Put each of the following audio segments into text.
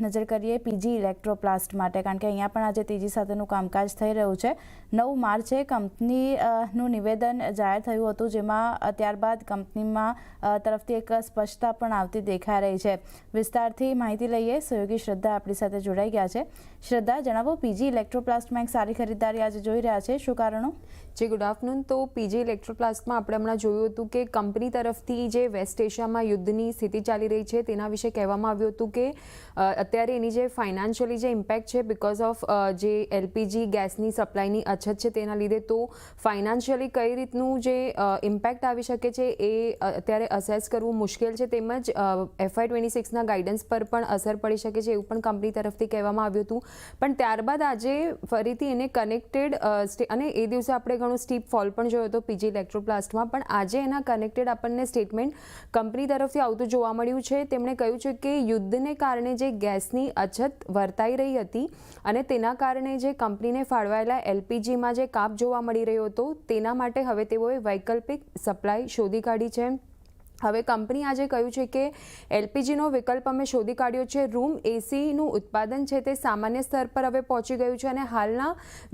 નજર કરીએ પીજી ઇલેક્ટ્રોપ્લાસ્ટ માટે, કારણ કે અહીંયા પણ આજે તેજી સાથેનું કામકાજ થઈ રહ્યું છે. 9 માર્ચે કંપનીનું નિવેદન જાહેર થયું હતું, જેમાં ત્યારબાદ કંપનીમાં તરફથી એક સ્પષ્ટતા પણ આવતી દેખાઈ રહી છે. વિસ્તારથી માહિતી લઈએ. સહયોગી શ્રદ્ધા આપણી સાથે જોડાઈ ગયા છે. શ્રદ્ધા, જણાવો, પીજી ઇલેક્ટ્રોપ્લાસ્ટમાં એક સારી ખરીદારી આજે જોઈ રહ્યા છે, શું કારણો? જી, ગુડ આફ્ટરનૂન. તો પીજી ઇલેક્ટ્રોપ્લાસ્ટમાં આપણે હમણાં જોયું હતું કે કંપની તરફથી જે વેસ્ટ એશિયામાં યુદ્ધની સ્થિતિ ચાલી રહી છે તેના વિશે કહેવામાં આવ્યું હતું કે અત્યારે એની જે ફાઇનાન્શિયલી જે ઇમ્પેક્ટ છે બિકોઝ ઓફ જે એલપીજી ગેસની સપ્લાયની અછત છે તેના લીધે, તો ફાઇનાન્શિયલી કઈ રીતનું જે ઇમ્પેક્ટ આવી શકે છે એ અત્યારે અસેસ કરવું મુશ્કેલ છે. તેમજ FY26ના ગાઈડન્સ પર પણ અસર પડી શકે છે એવું પણ કંપની તરફથી કહેવામાં આવ્યું હતું. પણ ત્યારબાદ આજે ફરીથી એને કનેક્ટેડ અને એ દિવસે આપણે ઘણું સ્ટીપ ફોલ પણ જોયો હતો પીજી ઇલેક્ટ્રોપ્લાસ્ટમાં, પણ આજે એના કનેક્ટેડ આપણને સ્ટેટમેન્ટ કંપની તરફથી આવતું જોવા મળ્યું છે. તેમણે કહ્યું છે કે યુદ્ધને કારણે જે ગેસની અછત વર્તાઈ રહી હતી અને તેના કારણે જે કંપનીને ફાળવાયેલા એલપીજીમાં જે કાપ જોવા મળી રહ્યો હતો તેના માટે હવે તેઓએ વૈકલ્પિક સપ્લાય શોધી કાઢી છે. હવે કંપની આજે કહ્યું છે કે એલપીજીનો વિકલ્પ અમે શોધી કાઢ્યો છે. રૂમ એસીનું ઉત્પાદન છે તે સામાન્ય સ્તર પર હવે પહોંચી ગયું છે અને હાલના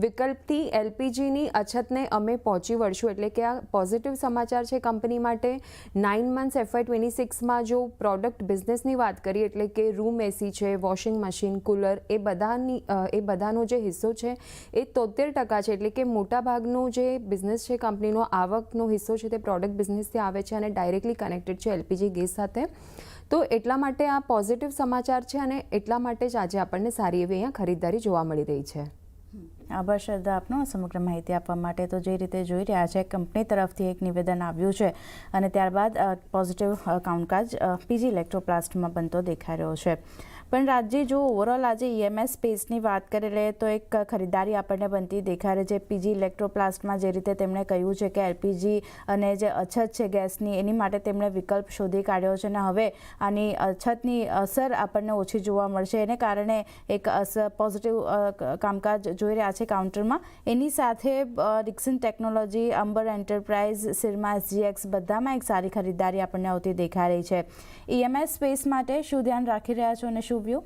વિકલ્પથી એલપીજીની અછતને અમે પહોંચી વળશું. એટલે કે આ પોઝિટિવ સમાચાર છે કંપની માટે. 9 મંથ્સ FY26માં જો પ્રોડક્ટ બિઝનેસની વાત કરીએ, એટલે કે રૂમ એસી છે, વોશિંગ મશીન, કુલર, એ બધાનો જે હિસ્સો છે એ 73% છે. એટલે કે મોટાભાગનો જે બિઝનેસ છે કંપનીનો, આવકનો હિસ્સો છે તે પ્રોડક્ટ બિઝનેસથી આવે છે અને ડાયરેક્ટલી કનેક્ટેડ છે એલપીજી ગેસ સાથે. તો એટલા માટે આ પોઝિટિવ સમાચાર છે અને એટલા માટે જ આજે આપણને સારી એવી અહીંયા ખરીદદારી જોવા મળી રહી છે. આભાર શ્રદ્ધા આપનો સમગ્ર માહિતી આપવા માટે. તો જે રીતે જોઈ રહ્યા છે, કંપની તરફથી એક નિવેદન આવ્યું છે અને ત્યારબાદ પોઝિટિવ કામકાજ પીજી ઇલેક્ટ્રોપ્લાસ્ટમાં બનતો દેખાઈ રહ્યો છે. પણ રાજ્ય જો ઓવરઓલ આજે ઈએમએસ સ્પેસની વાત કરી લઈએ તો એક ખરીદારી આપણને બનતી દેખાઈ રહી છે. પીજી ઇલેક્ટ્રોપ્લાસ્ટમાં જે રીતે તેમણે કહ્યું છે કે એલપીજી અને જે અછત છે ગેસની, એની માટે તેમણે વિકલ્પ શોધી કાઢ્યો છે અને હવે આની અછતની અસર આપણને ઓછી જોવા મળશે. એને કારણે એક પોઝિટિવ કામકાજ જોઈ રહ્યા છે કાઉન્ટરમાં. એની સાથે Dixon technology, Amber enterprise, સિરમા SGX બધામાં એક સારી ખરીદારી આપણને આવતી દેખાઈ રહી છે. ઈએમએસ સ્પેસ માટે શું ધ્યાન રાખી રહ્યા છો અને શું વ્યૂ?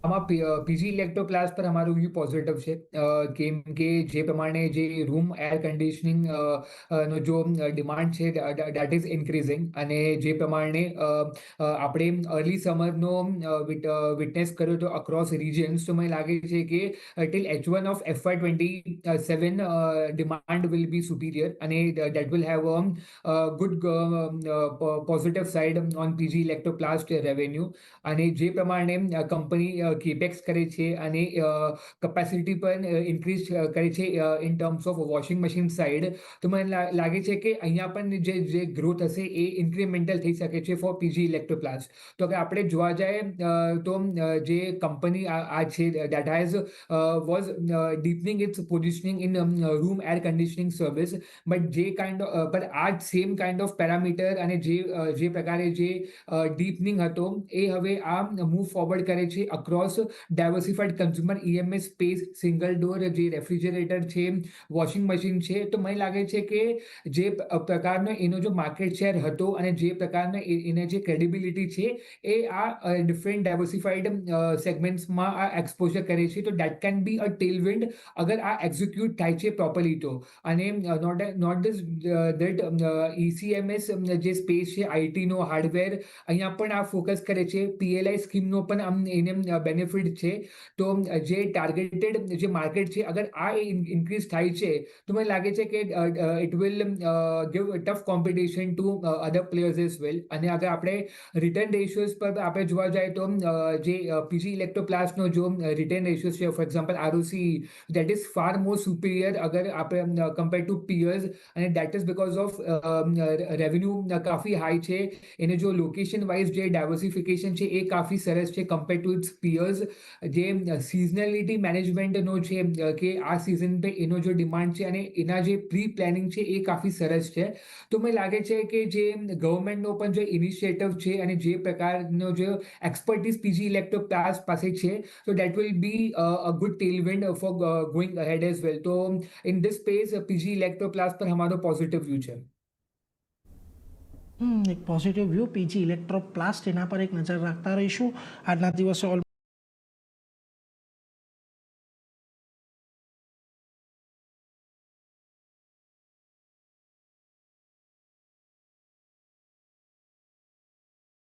આમાં પીજી ઇલેક્ટ્રોપ્લાસ્ટ પર અમારું વ્યૂ પોઝિટિવ છે, કેમ કે જે પ્રમાણે જે રૂમ એર કન્ડિશનિંગ નો જો ડિમાન્ડ છે દેટ ઇઝ ઇન્ક્રીઝિંગ, અને જે પ્રમાણે આપણે અર્લી સમરનો વિટનેસ કર્યો તો અક્રોસ રિજન્સ, તો મને લાગે છે કે till H1 of FY27 demand will be superior અને that will have a good positive side on PG Electroplast revenue. અને જે પ્રમાણે કંપની કેપેક્સ કરે છે અને કેપેસિટી પણ ઇન્ક્રીઝ કરે છે in terms of washing machine side, તો મને લાગે છે કે અહીંયા પણ જે ગ્રોથ હશે એ ઇન્ક્રીમેન્ટલ થઈ શકે છે ફોર પીજી ઇલેક્ટ્રોપ્લાસ્ટ. તો અગર આપણે જોવા જાય તો જે કંપની આ છે that has was deepening its positioning in room air conditioning service, but જે કાઇન્ડ પર આ સેમ કાઇન્ડ ઓફ પેરામીટર અને જે પ્રકારે જે ડીપનિંગ હતો એ હવે આ મૂવ ફોરવર્ડ કરે છે across diversified consumer EMS space, single door જે રેફ્રિજરેટર છે, વોશિંગ મશીન છે. તો મને લાગે છે કે જે પ્રકારનો એનો જો માર્કેટ શેર હતો અને જે પ્રકારનો એને જે ક્રેડિબિલિટી છે એ આ ડિફરન્ટ ડાયવર્સિફાઈડ સેગમેન્ટ્સમાં આ એક્સપોઝર કરે છે. તો દેટ કેન બી અ ટેલવિન્ડ અગર આ એક્ઝિક્યુટ થાય છે પ્રોપરલી તો. અને નોટ દેટ ECMS જે સ્પેસ છે, આઈટીનો હાર્ડવેર, અહીંયા પણ આ ફોકસ કરે છે. PLI સ્કીમનો પણ એને બેનિફિટ છે. તો જે ટાર્ગેટેડ જે માર્કેટ છે, અગર આ ઇન્ક્રીઝ થાય છે તો મને લાગે છે કે it will give tough competition to other players as well. અને અગર આપણે રિટર્ન રેશિયોઝ પર આપણે જોવા જાય તો જે પીજી ઇલેક્ટ્રોપ્લાસ્ટનો જો રિટર્ન રેશિયોઝ છે, for example ROCE, that is far more superior અગર આપણે કમ્પેર ટુ પિયર્સ, અને that is because of revenue કાફી હાઈ છે. એને જો લોકેશન વાઇઝ જે ડાયવર્સિફિકેશન છે એ કાફી સરસ છે કમ્પેર ટુ ઇટ્સ પિયર્સ. જે સિઝનલિટી મેનેજમેન્ટનો છે કે આ સિઝન પે એનો જો ડિમાન્ડ છે અને એના જે પ્રી પ્લાનિંગ છે એ કાફી સરસ છે. તો મને લાગે છે કે જે ગવર્મેન્ટનો પણ જે ઇનિશિયેટિવ છે અને જે પ્રકારનો જે એક્સપર્ટીઝ પીજી ઇલેક્ટ્રોપ્લાસ્ટ પાસે છે, તો that will be a good tailwind for going ahead as well. તો in this space PG Electroplast પર અમારો પોઝિટિવ વ્યૂ છે. એક પોઝિટિવ વ્યૂ પીજી ઇલેક્ટ્રોપ્લાસ્ટ એના પર એક નજર રાખતા રહીશું. આજના દિવસે